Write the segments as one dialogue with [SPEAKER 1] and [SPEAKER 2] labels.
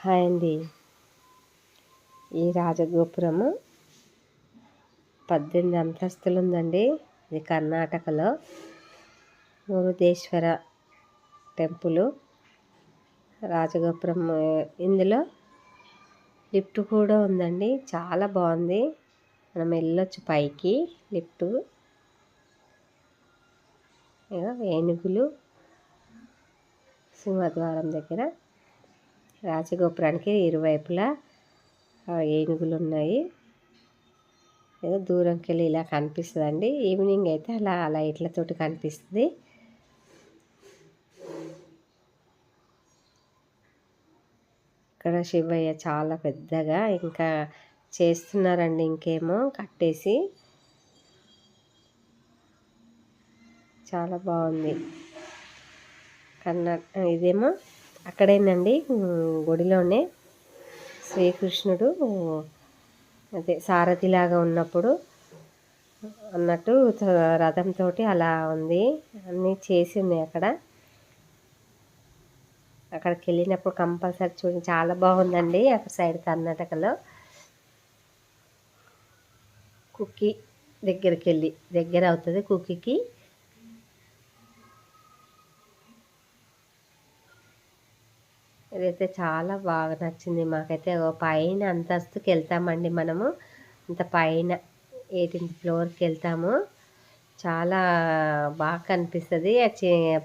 [SPEAKER 1] Hi అండి. ఈ రాజగోపురము 18 అంతస్తులు ఉందండి. ఇది కర్ణాటకలో మురుదేశ్వర టెంపుల్ రాజగోపురం. ఇందులో లిఫ్ట్ కూడా ఉందండి. చాలా బాగుంది. మనం వెళ్ళొచ్చు పైకి. లిఫ్ట్ ఏనుగులు సింహద్వారం దగ్గర రాజగోపురానికి ఇరువైపులా ఏనుగులు ఉన్నాయి. ఏదో దూరంకి వెళ్ళి ఇలా కనిపిస్తుందండి. ఈవినింగ్ అయితే అలా లైట్లతోటి కనిపిస్తుంది. ఇక్కడ శివయ్య చాలా పెద్దగా ఇంకా చేస్తున్నారండి. ఇంకేమో కట్టేసి చాలా బాగుంది. ఇదేమో అక్కడేనండి గుడిలోనే శ్రీకృష్ణుడు అదే సారథిలాగా ఉన్నప్పుడు అన్నట్టు రథంతో అలా ఉంది. అన్నీ చేసి ఉన్నాయి అక్కడికి వెళ్ళినప్పుడు కంపల్సరీ చూడండి. చాలా బాగుందండి. అక్కడ సైడ్ కర్ణాటకలో కుక్కి దగ్గరికి వెళ్ళి దగ్గర అవుతుంది. కుక్కికి ఇదైతే చాలా బాగా నచ్చింది మాకైతే. పైన అంతస్తుకి వెళ్తామండి మనము. అంత పైన 18th ఫ్లోర్కి వెళ్తాము. చాలా బాగా కనిపిస్తుంది.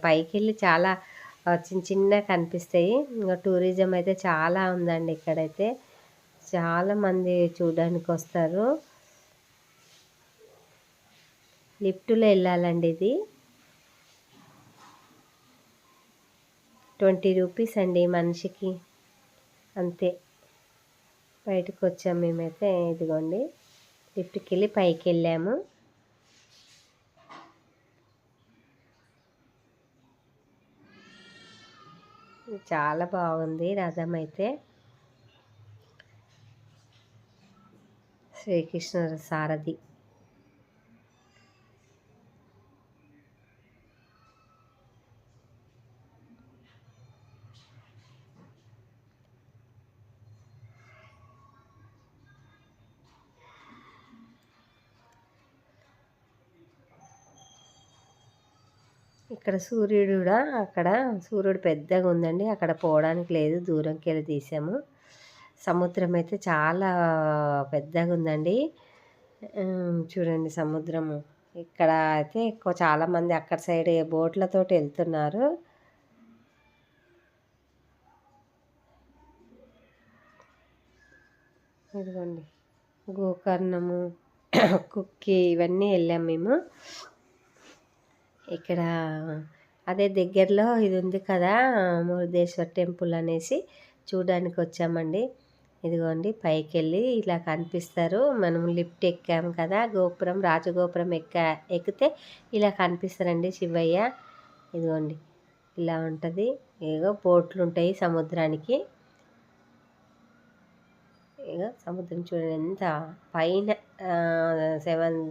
[SPEAKER 1] పైకి వెళ్ళి చాలా చిన్న కనిపిస్తాయి. ఇంకా టూరిజం అయితే చాలా ఉందండి. ఇక్కడైతే చాలామంది చూడడానికి వస్తారు. లిఫ్ట్లో వెళ్ళాలండి. ఇది 20 రూపీస్ అండి మనిషికి, అంతే. బయటకు వచ్చాము మేమైతే. ఇదిగోండి లిఫ్ట్కి వెళ్ళి పైకి వెళ్ళాము. చాలా బాగుంది రథం అయితే. శ్రీకృష్ణుడు సారథి. ఇక్కడ సూర్యుడు కూడా, అక్కడ సూర్యుడు పెద్దగా ఉందండి. అక్కడ పోవడానికి లేదు, దూరంకి వెళ్ళి తీసాము. సముద్రం అయితే చాలా పెద్దగా ఉందండి. చూడండి సముద్రము. ఇక్కడ అయితే ఎక్కువ చాలామంది అక్కడ సైడ్ బోట్లతోటి వెళ్తున్నారు. ఇదిగోండి గోకర్ణము, కుక్కి ఇవన్నీ వెళ్ళాము మేము. ఇక్కడ అదే దగ్గరలో ఇది ఉంది కదా మురుదేశ్వర టెంపుల్ అనేసి చూడడానికి వచ్చామండి. ఇదిగోండి పైకి వెళ్ళి ఇలా కనిపిస్తారు. మనం లిఫ్ట్ ఎక్కాము కదా, గోపురం రాజగోపురం ఎక్కితే ఇలా కనిపిస్తారండి శివయ్య. ఇదిగోండి ఇలా ఉంటుంది. ఏదో బోట్లు ఉంటాయి సముద్రానికి. ఇక సముద్రం చూడండి ఎంత పైన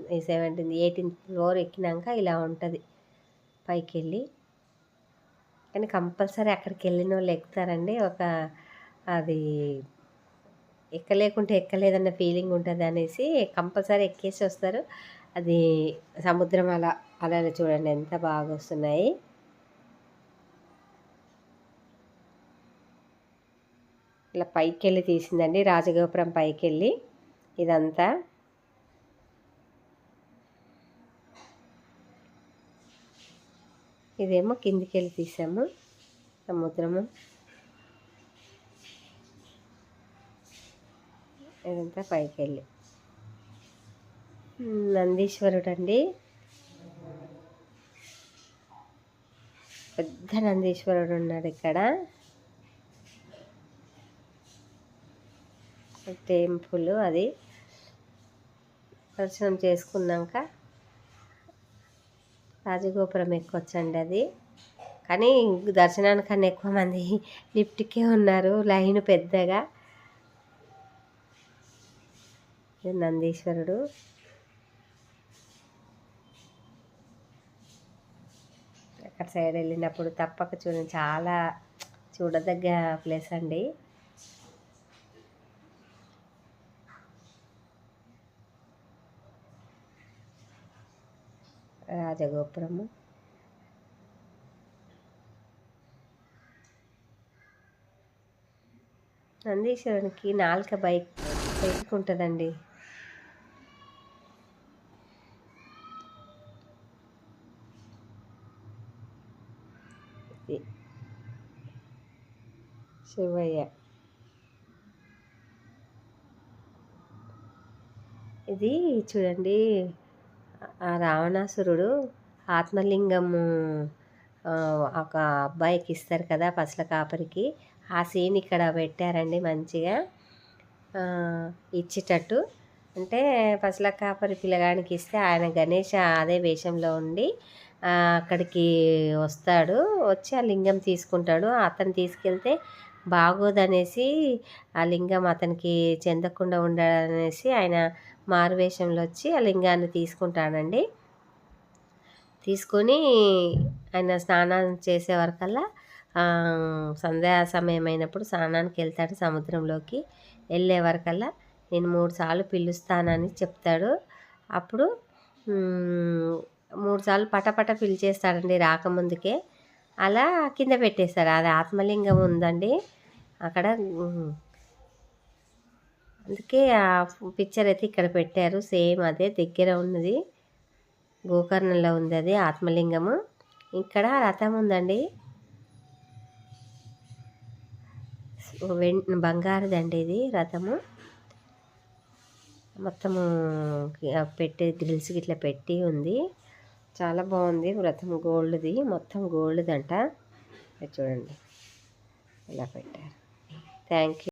[SPEAKER 1] 18th ఫ్లోర్ ఎక్కినాక ఇలా ఉంటుంది పైకి వెళ్ళి. కానీ కంపల్సరీ అక్కడికి వెళ్ళిన వాళ్ళు ఎక్కుతారండి. అది ఎక్కలేకుంటే ఎక్కలేదన్న ఫీలింగ్ ఉంటుంది అనేసి కంపల్సరీ ఎక్కేసి వస్తారు. అది సముద్రం అలా చూడండి ఎంత బాగా వస్తున్నాయి. ఇలా పైకి వెళ్ళి తీసిందండి రాజగోపురం పైకి వెళ్ళి. ఇదంతా ఇదేమో కిందికి వెళ్ళి తీసాము సముద్రము. ఇదంతా పైకి వెళ్ళి నందీశ్వరుడు అండి. పెద్ద నందీశ్వరుడు ఉన్నాడు ఇక్కడ. టెంపుల్ అది దర్శనం చేసుకున్నాక రాజగోపురం ఎక్కొచ్చండి అది. కానీ దర్శనానికన్నా ఎక్కువ మంది లిఫ్ట్కే ఉన్నారు, లైన్ పెద్దగా. నందీశ్వరుడు. అక్కడ సైడ్ వెళ్ళినప్పుడు తప్పక చూడండి. చాలా చూడదగ్గ ప్లేస్ అండి. రాజగోపురము. నందీశ్వరునికి నాలుక బయటకు ఉంటుందండి. శివయ్య ఇది చూడండి. ఆ రావణాసురుడు ఆత్మలింగము ఒక అబ్బాయికి ఇస్తారు కదా పసల కాపరికి, ఆ సీన్ ఇక్కడ పెట్టారండి మంచిగా ఇచ్చేటట్టు. అంటే పసల కాపరి పిల్లగానికి ఇస్తే ఆయన గణేష్ అదే వేషంలో ఉండి అక్కడికి వస్తాడు. వచ్చి ఆ లింగం తీసుకుంటాడు. అతను తీసుకెళ్తే బాగోదనేసి ఆ లింగం అతనికి చెందకుండా ఉండాలనేసి ఆయన మారువేషంలో వచ్చి ఆ లింగాన్ని తీసుకుంటాడండి. తీసుకొని ఆయన స్నానం చేసే వరకల్లా సంధ్యా సమయం అయినప్పుడు స్నానానికి వెళ్తాడు సముద్రంలోకి. వెళ్ళే వరకల్లా నేను 3 సార్లు పిలుస్తానని చెప్తాడు. అప్పుడు 3 సార్లు పటపట పిలిచేస్తాడండి రాకముందుకే. అలా కింద పెట్టేస్తాడు. అది ఆత్మలింగం ఉందండి అక్కడ. అందుకే ఆ పిక్చర్ అయితే ఇక్కడ పెట్టారు. సేమ్ అదే దగ్గర ఉన్నది, గోకర్ణంలో ఉంది అది ఆత్మలింగము. ఇక్కడ రథం ఉందండి, బంగారుదండి ఇది రథము. మొత్తము పెట్టి గ్రిల్స్ గిట్లా పెట్టి ఉంది. చాలా బాగుంది రథం. గోల్డ్ది, మొత్తం గోల్డ్దంట. చూడండి ఇలా పెట్టారు. Thank you.